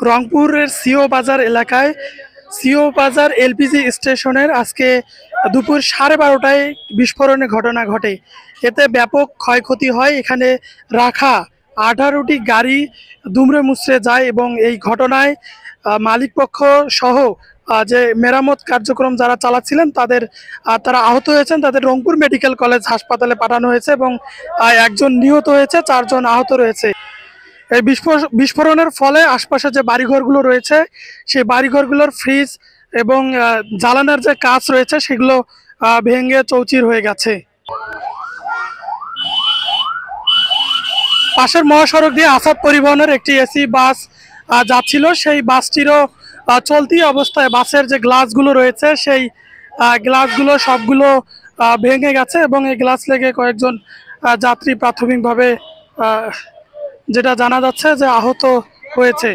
রংপুরের সিও বাজার এলাকায় সিও বাজার এলপিজি স্টেশনের আজকে দুপুর 12:30টায় বিস্ফোরণের ঘটনা ঘটে। এতে ব্যাপক ক্ষয়ক্ষতি হয়। এখানে রাখা 18টি গাড়ি দুমড়ে মুচড়ে যায় এবং এই ঘটনায় মালিকপক্ষ সহ যে মেরামত কার্যক্রম যারা চালাচ্ছিলেন তারা আহত হয়েছেন। তাদের রংপুর মেডিকেল কলেজ হাসপাতালে পাঠানো হয়েছে এবং একজন নিহত হয়েছে, 4জন আহত রয়েছে। এই বিস্ফোরণের ফলে আশপাশে যে বাড়িঘরগুলো রয়েছে সেই বাড়িঘরগুলোর ফ্রিজ এবং জ্বালানার যে কাঁচ রয়েছে সেগুলো ভেঙে চৌচির হয়ে গেছে। পাশের মহাসড়ক দিয়ে আসাদ পরিবহনের একটি এসি বাস যাচ্ছিল। সেই বাসটিরও চলতি অবস্থায় বাসের যে গ্লাসগুলো রয়েছে সেই গ্লাসগুলো সবগুলো ভেঙে গেছে এবং এই গ্লাস লেগে কয়েকজন যাত্রী প্রাথমিকভাবে যেটা জানা যাচ্ছে যে আহত হয়েছে।